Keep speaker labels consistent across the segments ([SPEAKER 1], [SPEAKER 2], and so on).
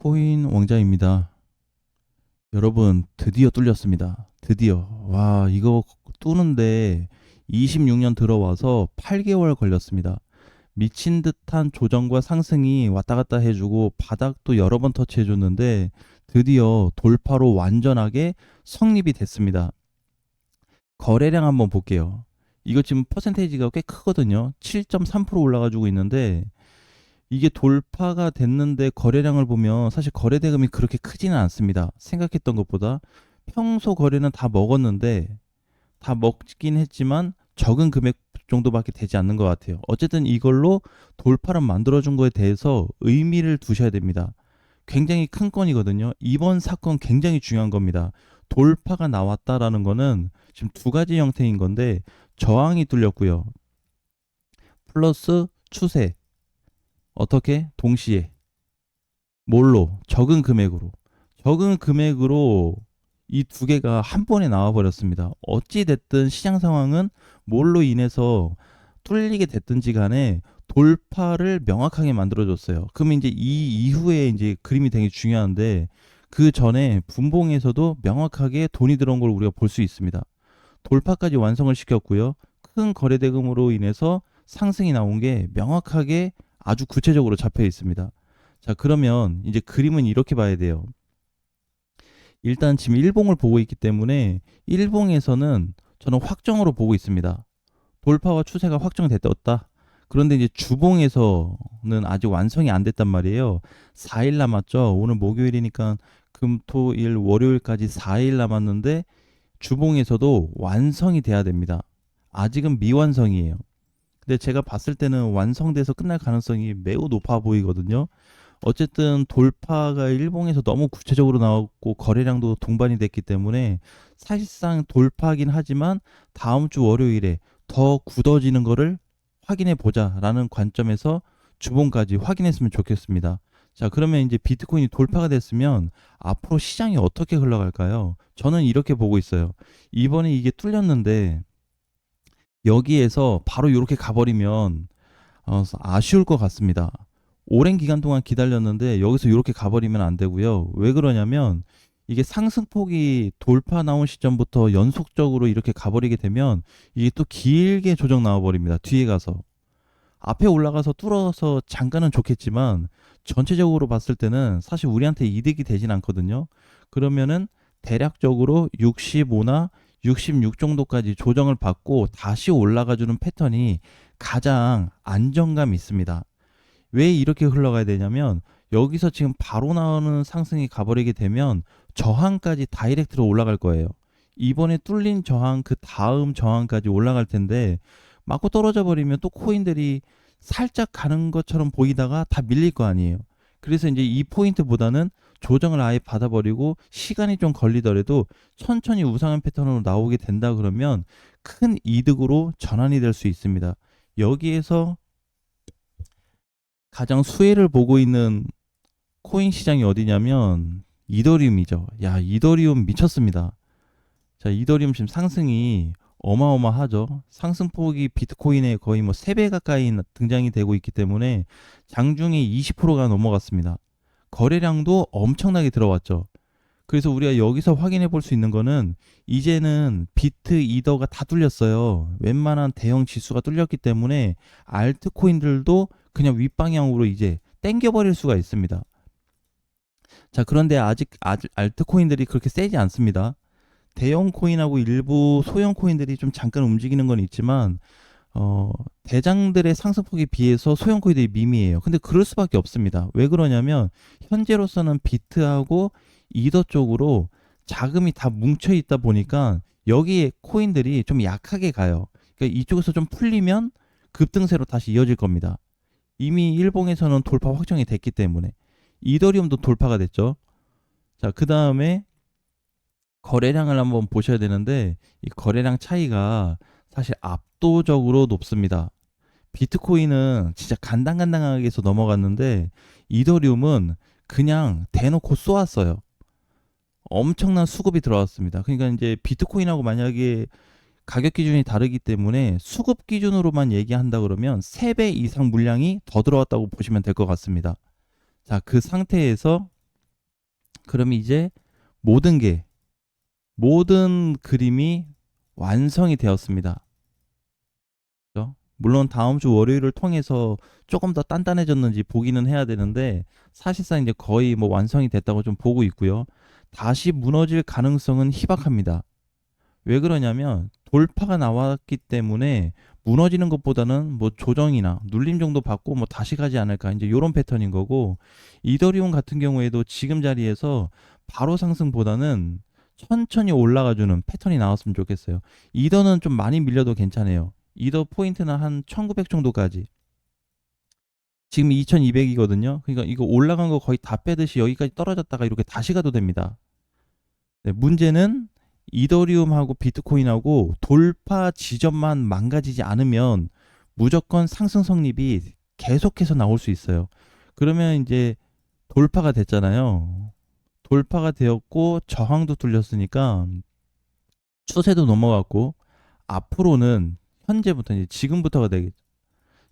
[SPEAKER 1] 비트코인 왕자입니다. 여러분, 드디어 뚫렸습니다. 드디어. 와, 이거 뚫는데 26년 들어와서 8개월 걸렸습니다. 미친 듯한 조정과 상승이 왔다 갔다 해주고 바닥도 여러 번 터치해줬는데 드디어 돌파로 완전하게 성립이 됐습니다. 거래량 한번 볼게요. 이거 지금 퍼센테이지가 꽤 크거든요. 7.3% 올라가지고 있는데 이게 돌파가 됐는데 거래량을 보면 사실 거래 대금이 그렇게 크지는 않습니다. 생각했던 것보다. 평소 거래는 다 먹었는데 다 먹긴 했지만 적은 금액 정도밖에 되지 않는 것 같아요. 어쨌든 이걸로 돌파를 만들어준 거에 대해서 의미를 두셔야 됩니다. 굉장히 큰 건이거든요. 이번 사건 굉장히 중요한 겁니다. 돌파가 나왔다라는 거는 지금 두 가지 형태인 건데 저항이 뚫렸고요. 플러스 추세. 어떻게? 동시에. 뭘로? 적은 금액으로 이 두 개가 한 번에 나와 버렸습니다. 어찌 됐든 시장 상황은 뭘로 인해서 뚫리게 됐든지 간에 돌파를 명확하게 만들어 줬어요. 그러면 이제 이 이후에 이제 그림이 되게 중요한데 그 전에 분봉에서도 명확하게 돈이 들어온 걸 우리가 볼 수 있습니다. 돌파까지 완성을 시켰고요. 큰 거래 대금으로 인해서 상승이 나온 게 명확하게 아주 구체적으로 잡혀 있습니다. 자, 그러면 이제 그림은 이렇게 봐야 돼요. 일단 지금 일봉을 보고 있기 때문에 일봉에서는 저는 확정으로 보고 있습니다. 돌파와 추세가 확정됐다. 그런데 이제 주봉에서는 아직 완성이 안 됐단 말이에요. 4일 남았죠. 오늘 목요일이니까 금, 토, 일, 월요일까지 4일 남았는데 주봉에서도 완성이 돼야 됩니다. 아직은 미완성이에요. 근데 제가 봤을 때는 완성돼서 끝날 가능성이 매우 높아 보이거든요. 어쨌든 돌파가 일봉에서 너무 구체적으로 나왔고 거래량도 동반이 됐기 때문에 사실상 돌파하긴 하지만 다음 주 월요일에 더 굳어지는 거를 확인해 보자라는 관점에서 주봉까지 확인했으면 좋겠습니다. 자, 그러면 이제 비트코인이 돌파가 됐으면 앞으로 시장이 어떻게 흘러갈까요? 저는 이렇게 보고 있어요. 이번에 이게 뚫렸는데 여기에서 바로 이렇게 가버리면 아쉬울 것 같습니다. 오랜 기간 동안 기다렸는데 여기서 이렇게 가버리면 안 되고요. 왜 그러냐면 이게 상승폭이 돌파 나온 시점부터 연속적으로 이렇게 가버리게 되면 이게 또 길게 조정 나와버립니다. 뒤에 가서. 앞에 올라가서 뚫어서 잠깐은 좋겠지만 전체적으로 봤을 때는 사실 우리한테 이득이 되진 않거든요. 그러면은 대략적으로 65나 66 정도까지 조정을 받고 다시 올라가주는 패턴이 가장 안정감 있습니다. 왜 이렇게 흘러가야 되냐면 여기서 지금 바로 나오는 상승이 가버리게 되면 저항까지 다이렉트로 올라갈 거예요. 이번에 뚫린 저항 그 다음 저항까지 올라갈 텐데 맞고 떨어져 버리면 또 코인들이 살짝 가는 것처럼 보이다가 다 밀릴 거 아니에요. 그래서 이제 이 포인트보다는 조정을 아예 받아버리고 시간이 좀 걸리더라도 천천히 우상한 패턴으로 나오게 된다 그러면 큰 이득으로 전환이 될 수 있습니다. 여기에서 가장 수혜를 보고 있는 코인 시장이 어디냐면 이더리움이죠. 야, 이더리움 미쳤습니다. 자, 이더리움 지금 상승이 어마어마하죠. 상승폭이 비트코인의 거의 뭐 3배 가까이 등장이 되고 있기 때문에 장중에 20%가 넘어갔습니다. 거래량도 엄청나게 들어왔죠. 그래서 우리가 여기서 확인해 볼 수 있는 거는 이제는 비트, 이더가 다 뚫렸어요. 웬만한 대형 지수가 뚫렸기 때문에 알트코인들도 그냥 윗방향으로 이제 땡겨버릴 수가 있습니다. 자, 그런데 아직 알트코인들이 그렇게 세지 않습니다. 대형 코인하고 일부 소형 코인들이 좀 잠깐 움직이는 건 있지만 대장들의 상승폭에 비해서 소형 코인들이 미미해요. 근데 그럴 수밖에 없습니다. 왜 그러냐면 현재로서는 비트하고 이더 쪽으로 자금이 다 뭉쳐 있다 보니까 여기에 코인들이 좀 약하게 가요. 그러니까 이쪽에서 좀 풀리면 급등세로 다시 이어질 겁니다. 이미 일봉에서는 돌파 확정이 됐기 때문에 이더리움도 돌파가 됐죠. 자, 그 다음에 거래량을 한번 보셔야 되는데 이 거래량 차이가 사실 압도적으로 높습니다. 비트코인은 진짜 간당간당하게 해서 넘어갔는데 이더리움은 그냥 대놓고 쏘았어요. 엄청난 수급이 들어왔습니다. 그러니까 이제 비트코인하고 만약에 가격 기준이 다르기 때문에 수급 기준으로만 얘기한다 그러면 3배 이상 물량이 더 들어왔다고 보시면 될 것 같습니다. 자, 그 상태에서 그러면 이제 모든 게 모든 그림이 완성이 되었습니다. 그죠? 물론 다음 주 월요일을 통해서 조금 더 단단해졌는지 보기는 해야 되는데 사실상 이제 거의 뭐 완성이 됐다고 좀 보고 있고요. 다시 무너질 가능성은 희박합니다. 왜 그러냐면 돌파가 나왔기 때문에 무너지는 것보다는 뭐 조정이나 눌림 정도 받고 뭐 다시 가지 않을까 이제 이런 패턴인 거고, 이더리움 같은 경우에도 지금 자리에서 바로 상승보다는 천천히 올라가주는 패턴이 나왔으면 좋겠어요. 이더는 좀 많이 밀려도 괜찮아요. 이더 포인트는 한 1900 정도까지. 지금 2200이거든요. 그러니까 이거 올라간 거 거의 다 빼듯이 여기까지 떨어졌다가 이렇게 다시 가도 됩니다. 네, 문제는 이더리움하고 비트코인하고 돌파 지점만 망가지지 않으면 무조건 상승 성립이 계속해서 나올 수 있어요. 그러면 이제 돌파가 됐잖아요. 돌파가 되었고 저항도 뚫렸으니까 추세도 넘어갔고, 앞으로는 현재부터 이제 지금부터가 되겠죠.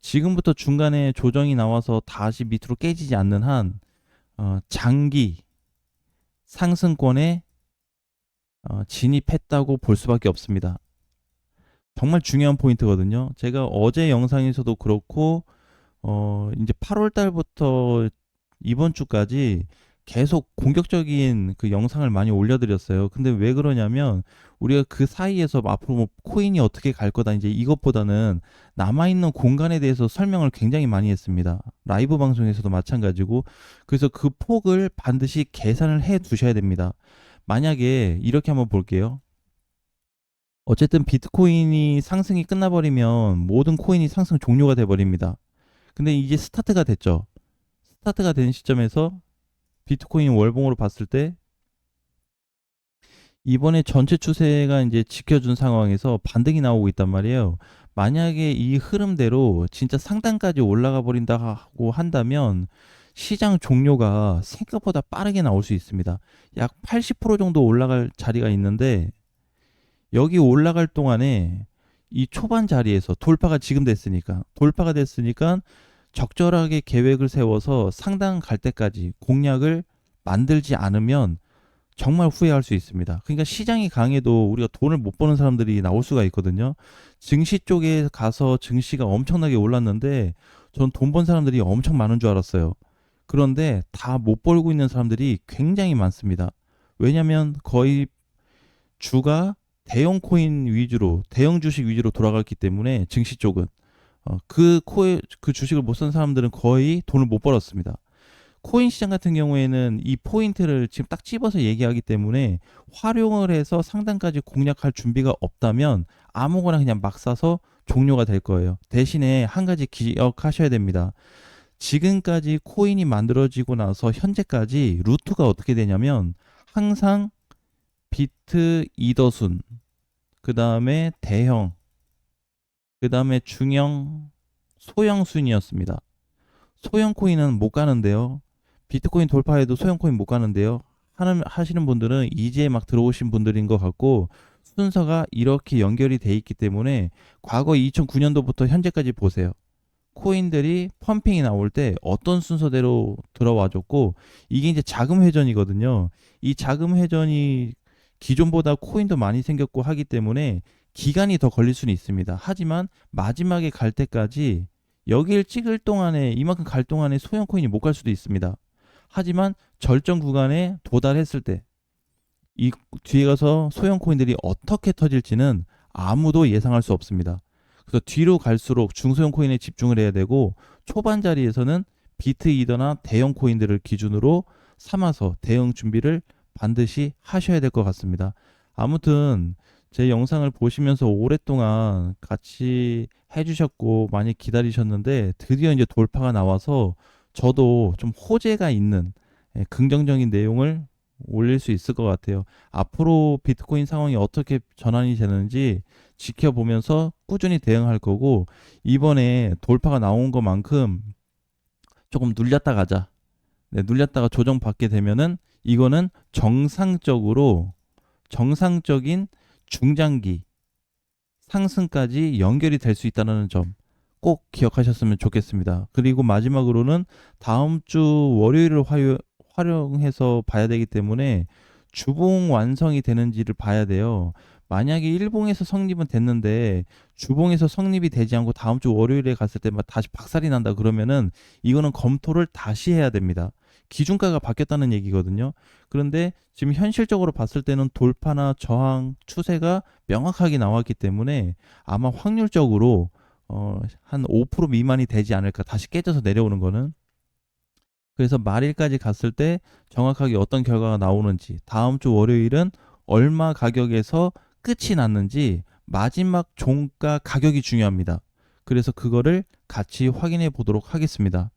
[SPEAKER 1] 지금부터 중간에 조정이 나와서 다시 밑으로 깨지지 않는 한 장기 상승권에 진입했다고 볼 수밖에 없습니다. 정말 중요한 포인트거든요. 제가 어제 영상에서도 그렇고 이제 8월 달부터 이번 주까지 계속 공격적인 그 영상을 많이 올려드렸어요. 근데 왜 그러냐면 우리가 그 사이에서 앞으로 뭐 코인이 어떻게 갈 거다 이제 이것보다는 남아있는 공간에 대해서 설명을 굉장히 많이 했습니다. 라이브 방송에서도 마찬가지고, 그래서 그 폭을 반드시 계산을 해 두셔야 됩니다. 만약에 이렇게 한번 볼게요. 어쨌든 비트코인이 상승이 끝나버리면 모든 코인이 상승 종료가 돼버립니다. 근데 이제 스타트가 됐죠. 스타트가 된 시점에서 비트코인 월봉으로 봤을 때 이번에 전체 추세가 이제 지켜준 상황에서 반등이 나오고 있단 말이에요. 만약에 이 흐름대로 진짜 상단까지 올라가 버린다고 한다면 시장 종료가 생각보다 빠르게 나올 수 있습니다. 약 80% 정도 올라갈 자리가 있는데 여기 올라갈 동안에 이 초반 자리에서 돌파가 됐으니까 적절하게 계획을 세워서 상단 갈 때까지 공략을 만들지 않으면 정말 후회할 수 있습니다. 그러니까 시장이 강해도 우리가 돈을 못 버는 사람들이 나올 수가 있거든요. 증시 쪽에 가서 증시가 엄청나게 올랐는데 전 돈 번 사람들이 엄청 많은 줄 알았어요. 그런데 다 못 벌고 있는 사람들이 굉장히 많습니다. 왜냐하면 거의 주가 대형 코인 위주로, 대형 주식 위주로 돌아갔기 때문에 증시 쪽은 그 주식을 못 산 사람들은 거의 돈을 못 벌었습니다. 코인 시장 같은 경우에는 이 포인트를 지금 딱 집어서 얘기하기 때문에 활용을 해서 상단까지 공략할 준비가 없다면 아무거나 그냥 막 사서 종료가 될 거예요. 대신에 한 가지 기억하셔야 됩니다. 지금까지 코인이 만들어지고 나서 현재까지 루트가 어떻게 되냐면 항상 비트 이더순, 그 다음에 대형, 그 다음에 중형, 소형 순이었습니다. 소형 코인은 못 가는데요. 비트코인 돌파해도 소형 코인 못 가는데요. 하시는 분들은 이제 막 들어오신 분들인 것 같고, 순서가 이렇게 연결이 돼 있기 때문에 과거 2009년도부터 현재까지 보세요. 코인들이 펌핑이 나올 때 어떤 순서대로 들어와줬고, 이게 이제 자금 회전이거든요. 이 자금 회전이 기존보다 코인도 많이 생겼고 하기 때문에 기간이 더 걸릴 수는 있습니다. 하지만 마지막에 갈 때까지 여길 찍을 동안에 이만큼 갈 동안에 소형 코인이 못 갈 수도 있습니다. 하지만 절정 구간에 도달했을 때 이 뒤에 가서 소형 코인들이 어떻게 터질지는 아무도 예상할 수 없습니다. 그래서 뒤로 갈수록 중소형 코인에 집중을 해야 되고, 초반 자리에서는 비트 이더나 대형 코인들을 기준으로 삼아서 대응 준비를 반드시 하셔야 될 것 같습니다. 아무튼 제 영상을 보시면서 오랫동안 같이 해주셨고 많이 기다리셨는데 드디어 이제 돌파가 나와서 저도 좀 호재가 있는 긍정적인 내용을 올릴 수 있을 것 같아요. 앞으로 비트코인 상황이 어떻게 전환이 되는지 지켜보면서 꾸준히 대응할 거고, 이번에 돌파가 나온 것만큼 조금 눌렸다 가자. 네, 눌렸다가 조정받게 되면은 이거는 정상적인 중장기 상승까지 연결이 될 수 있다는 점 꼭 기억하셨으면 좋겠습니다. 그리고 마지막으로는 다음 주 활용해서 봐야 되기 때문에 주봉 완성이 되는지를 봐야 돼요. 만약에 일봉에서 성립은 됐는데 주봉에서 성립이 되지 않고 다음 주 월요일에 갔을 때 막 다시 박살이 난다 그러면은 이거는 검토를 다시 해야 됩니다. 기준가가 바뀌었다는 얘기거든요. 그런데 지금 현실적으로 봤을 때는 돌파나 저항 추세가 명확하게 나왔기 때문에 아마 확률적으로 한 5% 미만이 되지 않을까, 다시 깨져서 내려오는 거는. 그래서 말일까지 갔을 때 정확하게 어떤 결과가 나오는지, 다음 주 월요일은 얼마 가격에서 끝이 났는지 마지막 종가 가격이 중요합니다. 그래서 그거를 같이 확인해 보도록 하겠습니다.